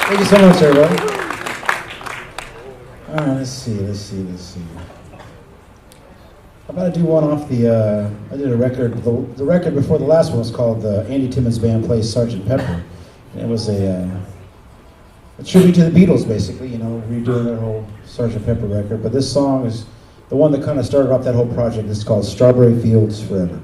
Thank you so much, everybody. All right, let's see. How about I do one off the, I did a record, the record before the last one was called Andy Timmons Band Plays Sergeant Pepper. And it was a tribute to the Beatles, basically, you know, redoing their whole Sergeant Pepper record. But this song is the one that kind of started off that whole project. It's called Strawberry Fields Forever.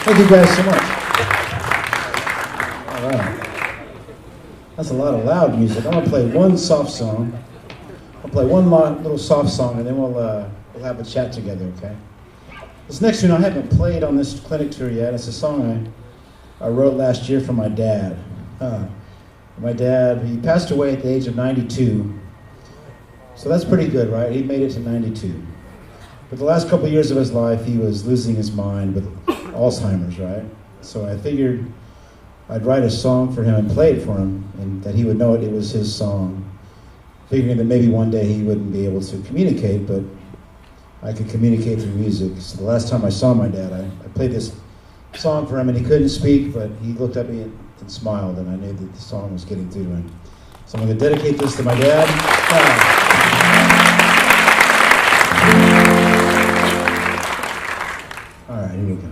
Thank you guys so much. All right. That's a lot of loud music. I'm going to play one soft song. I'll play one little soft song, and then we'll have a chat together, okay? This next tune I haven't played on this clinic tour yet. It's a song I wrote last year for my dad. My dad, he passed away at the age of 92. So that's pretty good, right? He made it to 92. But the last couple of years of his life, he was losing his mind with Alzheimer's, right? So I figured I'd write a song for him and play it for him, and that he would know it was his song, figuring that maybe one day he wouldn't be able to communicate, but I could communicate through music. So the last time I saw my dad, I played this song for him, and he couldn't speak, but he looked at me and smiled, and I knew that the song was getting through to him. So I'm going to dedicate this to my dad. All right, here we go.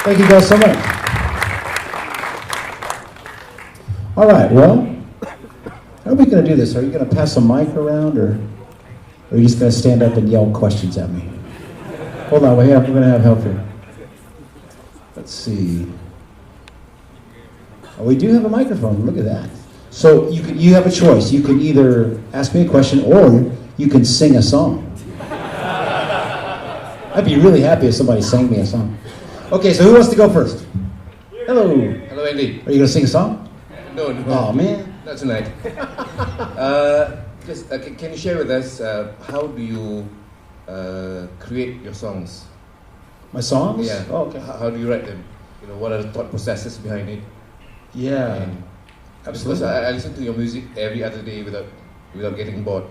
Thank you guys so much. All right, well, how are we going to do this? Are you going to pass a mic around, or are you just going to stand up and yell questions at me? Hold on, we're going to have help here. Let's see. Oh, we do have a microphone. Look at that. So you have a choice. You can either ask me a question, or you can sing a song. I'd be really happy if somebody sang me a song. Okay, so who wants to go first? Hello. Hello, Andy. Are you going to sing a song? No. Oh, man. Not tonight. Can you share with us how do you create your songs? My songs? Yeah. Oh, okay. How do you write them? You know, what are the thought processes behind it? Yeah. And Absolutely. Because I listen to your music every other day without getting bored.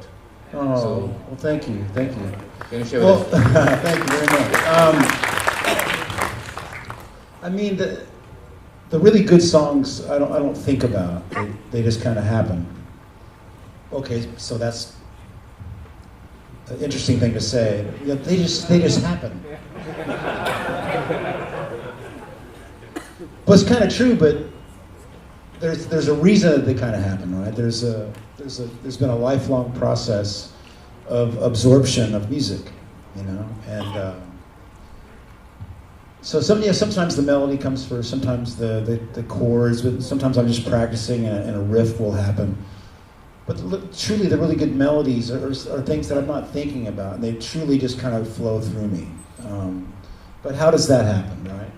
Oh, So, well, thank you. Thank you. can you share Well, with us? thank you very much. I mean, the really good songs, I don't think about. They just kind of happen. Okay, so that's an interesting thing to say. Yeah, they just happen. But it's kind of true. But there's a reason that they kind of happen, right? There's been a lifelong process of absorption of music, you know, and. So sometimes the melody comes first, sometimes the chords, but sometimes I'm just practicing and a riff will happen. But truly, the really good melodies are things that I'm not thinking about, and they truly just kind of flow through me. But how does that happen, right?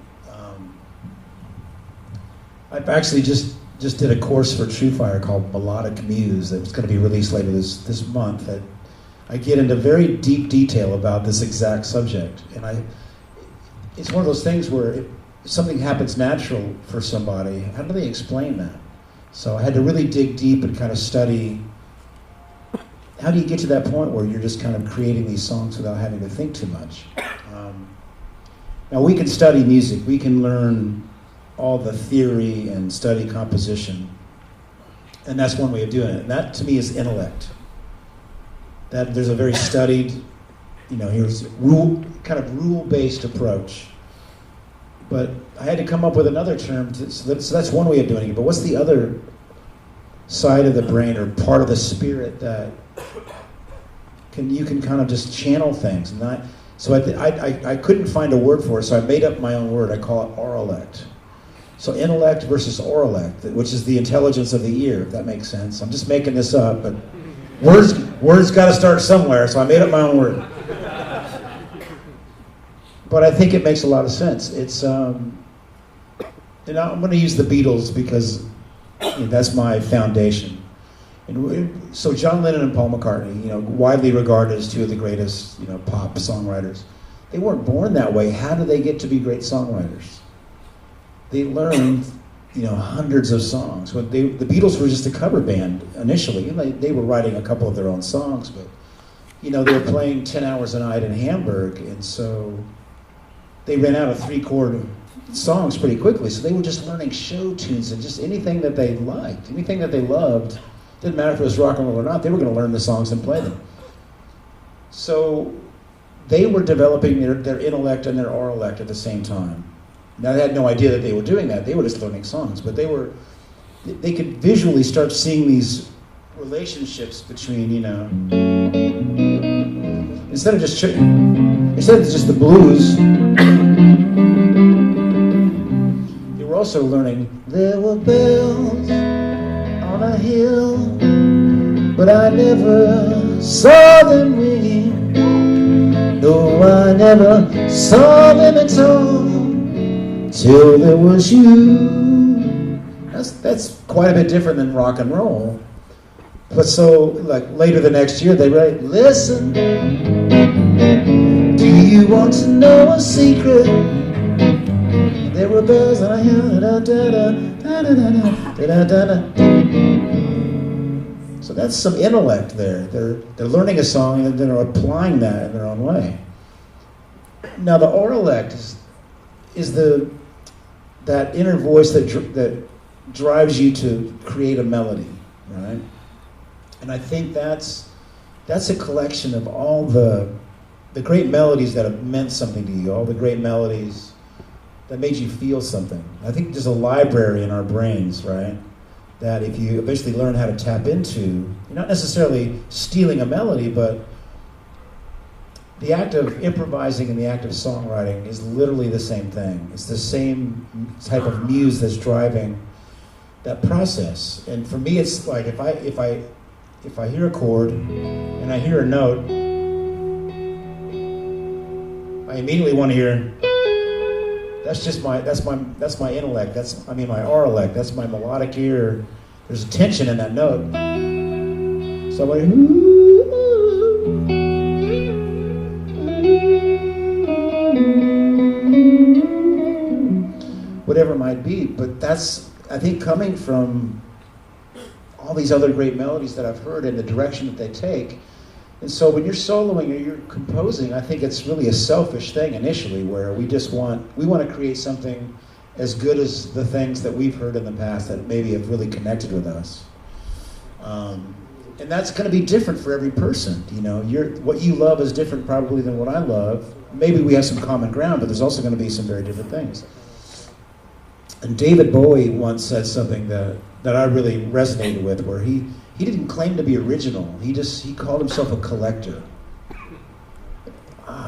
I've actually just did a course for True Fire called Melodic Muse that was going to be released later this month. That I get into very deep detail about this exact subject, and it's one of those things where if something happens natural for somebody, how do they explain that? So I had to really dig deep and kind of study, how do you get to that point where you're just kind of creating these songs without having to think too much? Now we can study music, we can learn all the theory and study composition, and that's one way of doing it. And that to me is intellect. That there's a very studied, here's rule-based approach. But I had to come up with another term, so that's one way of doing it. But what's the other side of the brain or part of the spirit that you can kind of just channel things? And so I couldn't find a word for it, so I made up my own word. I call it auralect. So intellect versus auralect, which is the intelligence of the ear, if that makes sense. I'm just making this up, but words got to start somewhere, so I made up my own word. But I think it makes a lot of sense. It's, I'm going to use the Beatles because that's my foundation. And so John Lennon and Paul McCartney, widely regarded as two of the greatest, pop songwriters. They weren't born that way. How did they get to be great songwriters? They learned, hundreds of songs. When the Beatles were just a cover band initially. They were writing a couple of their own songs, but they were playing 10 hours a night in Hamburg, and so they ran out of 3-chord songs pretty quickly. So they were just learning show tunes and just anything that they liked, anything that they loved. Didn't matter if it was rock and roll or not. They were going to learn the songs and play them. So they were developing their intellect and their auralect at the same time. Now, they had no idea that they were doing that. They were just learning songs. But they could visually start seeing these relationships between, instead of just the blues, they were also learning, there were bells on a hill, but I never saw them ring. No, I never saw them at all till there was you. That's quite a bit different than rock and roll. But so, like later the next year, they write, listen, do you want to know a secret? There were bells on a hill, da da da da da da da da da. So that's some intellect there. They're learning a song and then they're applying that in their own way. Now the auralect is that inner voice that drives you to create a melody, right? And I think that's a collection of all the great melodies that have meant something to you, all the great melodies that made you feel something. I think there's a library in our brains, right? That if you eventually learn how to tap into, you're not necessarily stealing a melody, but the act of improvising and the act of songwriting is literally the same thing. It's the same type of muse that's driving that process. And for me, it's like if I hear a chord and I hear a note, I immediately want to hear. That's my intellect. My auralect. That's my melodic ear. There's a tension in that note. So I'm like, whatever it might be. But that's, I think, coming from all these other great melodies that I've heard and the direction that they take. And so when you're soloing or you're composing, I think it's really a selfish thing initially, where we want to create something as good as the things that we've heard in the past that maybe have really connected with us. And that's going to be different for every person. What you love is different probably than what I love. Maybe we have some common ground, but there's also going to be some very different things. And David Bowie once said something that I really resonated with, where he didn't claim to be original. He called himself a collector.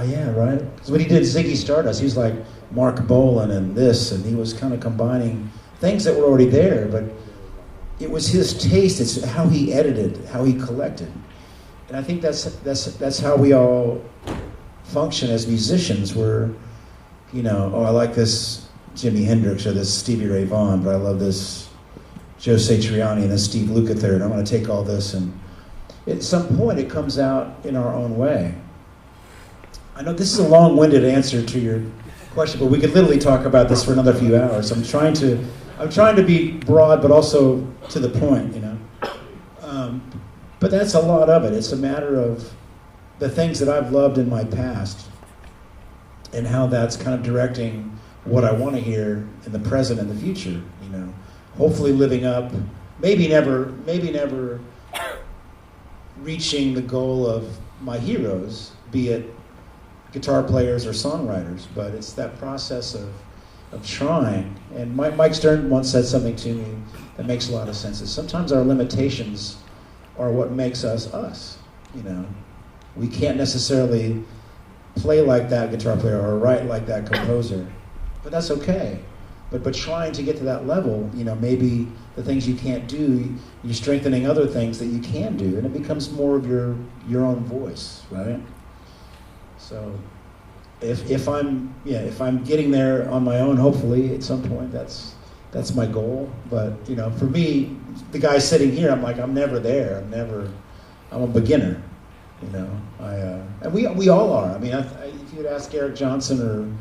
Yeah, right? Because when he did Ziggy Stardust, he was like Mark Bolan and this, and he was kind of combining things that were already there. But it was his taste. It's how he edited, how he collected, and I think that's how we all function as musicians. We're, you know, oh, I like this Jimi Hendrix or this Stevie Ray Vaughan, but I love this Joe Satriani and this Steve Lukather, and I'm going to take all this, and at some point it comes out in our own way. I know this is a long-winded answer to your question, but we could literally talk about this for another few hours. I'm trying to be broad, but also to the point, you know. But that's a lot of it. It's a matter of the things that I've loved in my past and how that's kind of directing what I want to hear in the present and the future, you know. Hopefully living up, maybe never reaching the goal of my heroes, be it guitar players or songwriters, but it's that process of trying. And Mike Stern once said something to me that makes a lot of sense. Is sometimes our limitations are what makes us us, you know. We can't necessarily play like that guitar player or write like that composer, but that's okay. But trying to get to that level, you know, maybe the things you can't do, you're strengthening other things that you can do, and it becomes more of your own voice, right? So if I'm getting there on my own, hopefully at some point, that's my goal. But you know, for me, the guy sitting here, I'm never there. I'm a beginner. You know, and we all are. I mean, if you would ask Eric Johnson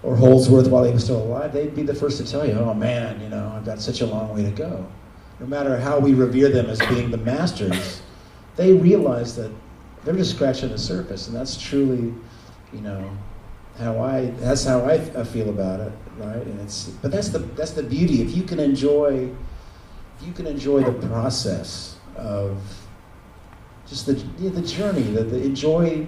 or Holdsworth while he was still alive, they'd be the first to tell you, oh man, you know, I've got such a long way to go. No matter how we revere them as being the masters, they realize that they're just scratching the surface, and that's truly, you know, that's how I feel about it, right? And but that's the beauty. If you can enjoy the process of just the journey, the enjoy.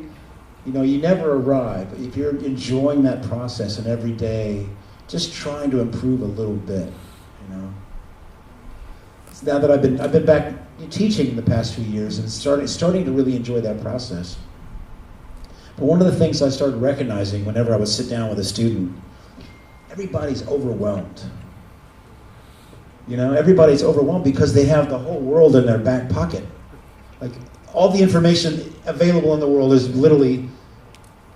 You know, you never arrive. If you're enjoying that process and every day, just trying to improve a little bit, you know. It's now that I've been back teaching the past few years and starting to really enjoy that process. But one of the things I started recognizing whenever I would sit down with a student, everybody's overwhelmed. You know, everybody's overwhelmed because they have the whole world in their back pocket. Like, all the information available in the world is literally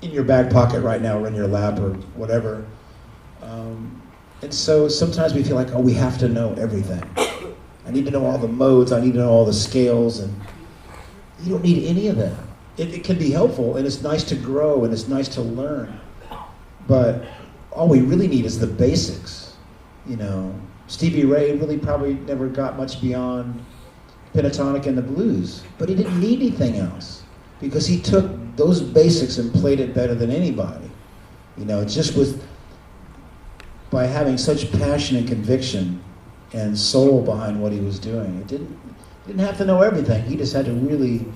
in your back pocket right now, or in your lap, or whatever. And so sometimes we feel like, oh, we have to know everything. I need to know all the modes, I need to know all the scales, and you don't need any of that. It can be helpful, and it's nice to grow, and it's nice to learn. But all we really need is the basics. You know, Stevie Ray really probably never got much beyond pentatonic and the blues, but he didn't need anything else because he took those basics and played it better than anybody. You know, it just was by having such passion and conviction and soul behind what he was doing. It didn't have to know everything. He just had to really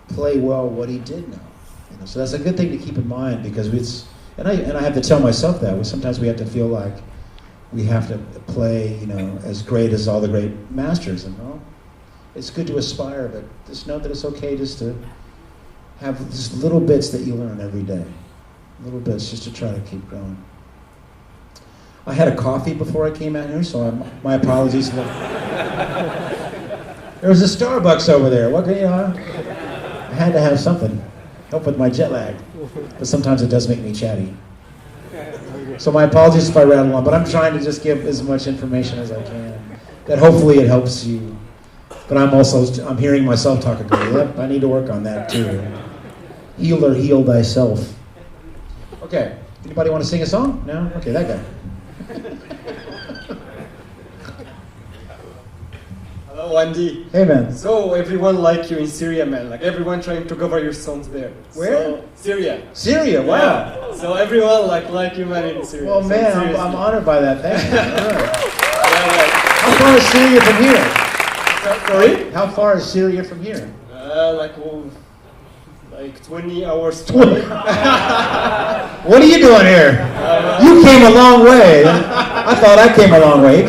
play well what he did know. You know, so that's a good thing to keep in mind, because I have to tell myself that sometimes we have to feel like we have to play, you know, as great as all the great masters, and well, it's good to aspire, but just know that it's okay just to have just little bits that you learn every day. Little bits just to try to keep going. I had a coffee before I came out here, so my apologies. There was a Starbucks over there. What, you know, I had to have something. Help with my jet lag. But sometimes it does make me chatty. So my apologies if I rattle on, but I'm trying to just give as much information as I can. That hopefully it helps you. But I'm hearing myself talk a good. Yep, I need to work on that too. Heal thyself. Okay, anybody want to sing a song? No? Okay, that guy. Hello, Andy. Hey, man. So everyone like you in Syria, man. Like everyone trying to cover your songs there. Where? So, Syria. Syria, wow. Yeah. So everyone like you, man, in Syria. Well, So man, seriously. I'm honored by that. Thank you. All right. Yeah, like, How far is Syria from here? sorry? How far is Syria from here? Like 20 hours. 20. What are you doing here? You came a long way. I thought I came a long way.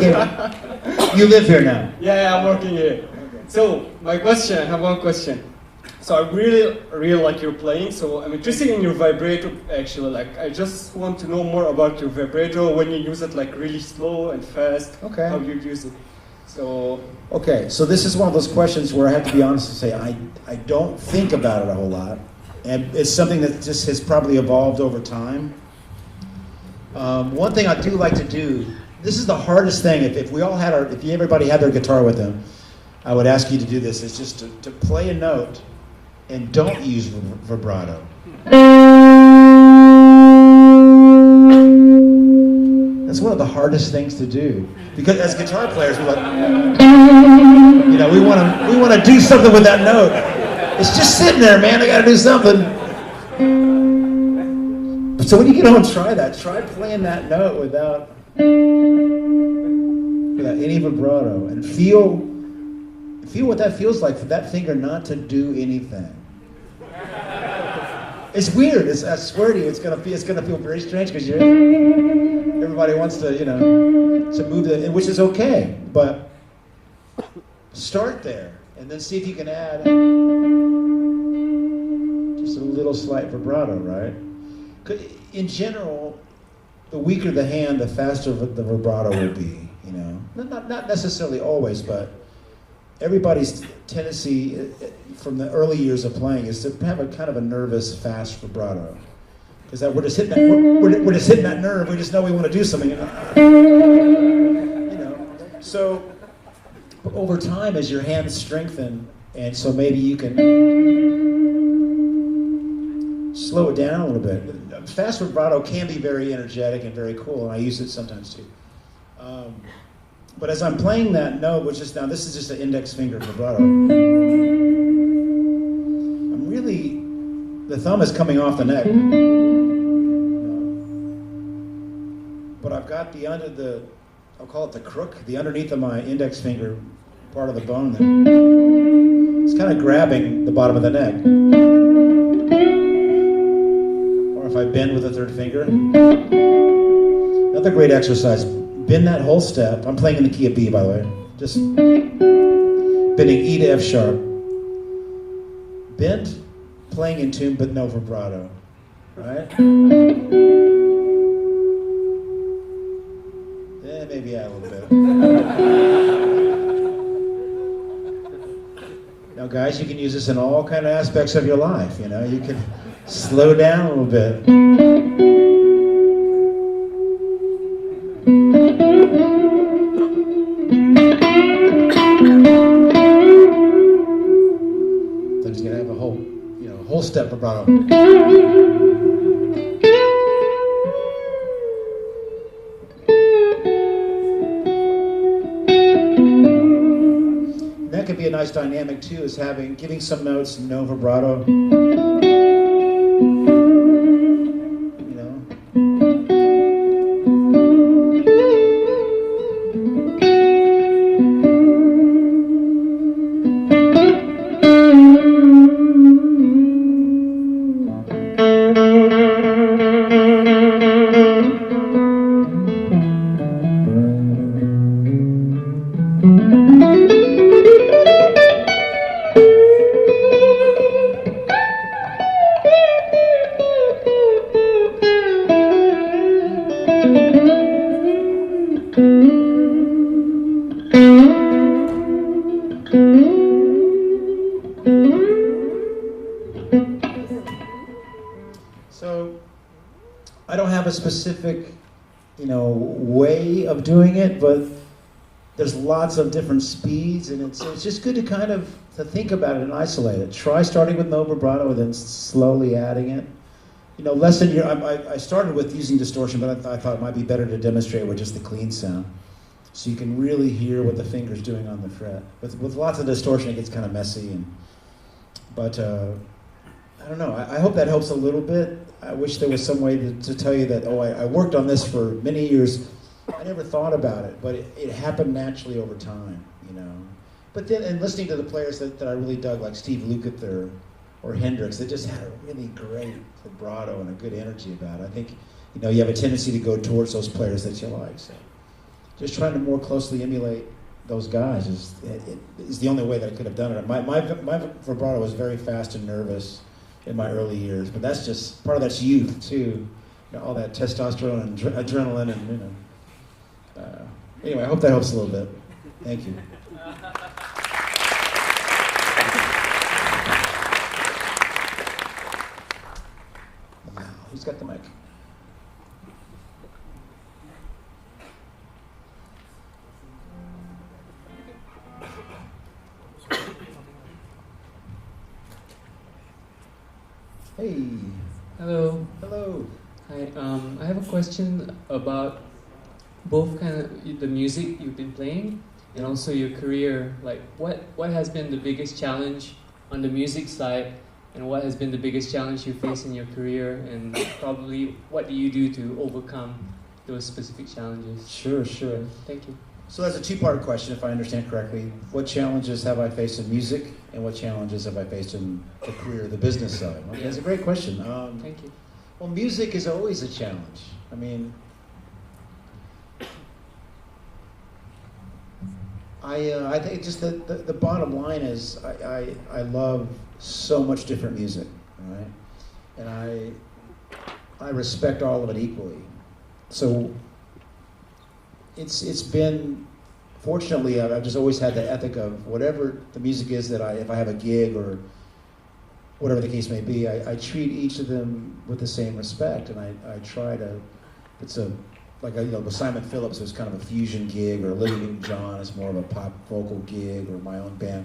You live here now. Yeah, I'm working here. So my question, I have one question. So I really like your playing. So I'm interested in your vibrato. Actually, like I just want to know more about your vibrato when you use it, like really slow and fast. Okay. How you use it. So Okay, so this is one of those questions where I have to be honest and say I don't think about it a whole lot, and it's something that just has probably evolved over time. One thing I do like to do, this is the hardest thing. If we all had if everybody had their guitar with them, I would ask you to do this. Is just to play a note and don't use vibrato. That's one of the hardest things to do, because as guitar players, we're like, we want to do something with that note. It's just sitting there, man. I got to do something. So when you get home, try that. Try playing that note without any vibrato, and feel what that feels like for that finger not to do anything. It's weird. I swear to you, it's gonna feel very strange because everybody wants to to move it, which is okay. But start there, and then see if you can add just a little slight vibrato, right? In general, the weaker the hand, the faster the vibrato will be. Not necessarily always, but everybody's tendency from the early years of playing is to have a kind of a nervous, fast vibrato, because we're just hitting that nerve. We just know we want to do something. So over time, as your hands strengthen, and so maybe you can slow it down a little bit. Fast vibrato can be very energetic and very cool, and I use it sometimes too. But as I'm playing that note, which is now, this is just an index finger vibrato, the thumb is coming off the neck. But I've got I'll call it the crook, the underneath of my index finger, part of the bone there. It's kind of grabbing the bottom of the neck. Or if I bend with the third finger. Another great exercise. Bend that whole step. I'm playing in the key of B, by the way. Just bending E to F sharp. Bend, playing in tune, but no vibrato. Right? Then maybe add a little bit. Now, guys, you can use this in all kind of aspects of your life. You can slow down a little bit. So just gonna have a whole step vibrato. That could be a nice dynamic too, is giving some notes no vibrato. So I don't have a specific, way of doing it, but there's lots of different speeds, and it's just good to kind of to think about it and isolate it. Try starting with no vibrato and then slowly adding it. Lessen your. I started with using distortion, but I thought it might be better to demonstrate with just the clean sound, so you can really hear what the finger's doing on the fret. With lots of distortion, it gets kind of messy, but I don't know. I hope that helps a little bit. I wish there was some way to tell you that, I worked on this for many years. I never thought about it, but it happened naturally over time, But then, and listening to the players that I really dug, like Steve Lukather or Hendrix, that just had a really great vibrato and a good energy about it. I think, you have a tendency to go towards those players that you like. So just trying to more closely emulate those guys is the only way that I could have done it. My vibrato was very fast and nervous in my early years, but that's just part of that's youth too. All that testosterone and adrenaline, and anyway, I hope that helps a little bit. Thank you. Now, who's got the mic? Hey. Hello. Hello. Hi. I have a question about both kind of the music you've been playing and also your career. Like, what has been the biggest challenge on the music side, and what has been the biggest challenge you face in your career, and probably what do you do to overcome those specific challenges? Sure. Thank you. So that's a two-part question, if I understand correctly. What challenges have I faced in music, and what challenges have I faced in the career, the business side? Okay, that's a great question. Thank you. Well, music is always a challenge. I mean, I think just the bottom line is I love so much different music, right? And I respect all of it equally. So it's been, fortunately, I've just always had the ethic of whatever the music is that if I have a gig or whatever the case may be, I treat each of them with the same respect, and I try to, with Simon Phillips, it was kind of a fusion gig, or Olivia Newton-John is more of a pop vocal gig, or my own band.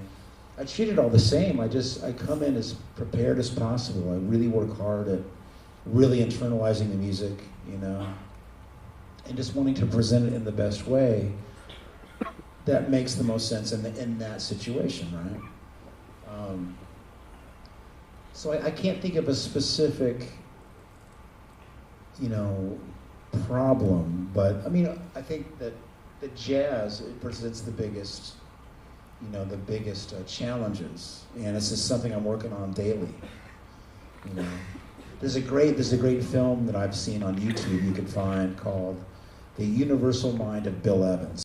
I treat it all the same. I come in as prepared as possible. I really work hard at really internalizing the music, and just wanting to present it in the best way that makes the most sense in that situation, right? So I can't think of a specific, problem, but I mean, I think that the jazz, it presents the biggest challenges, and it's just something I'm working on daily. There's a great film that I've seen on YouTube you can find called The Universal Mind of Bill Evans.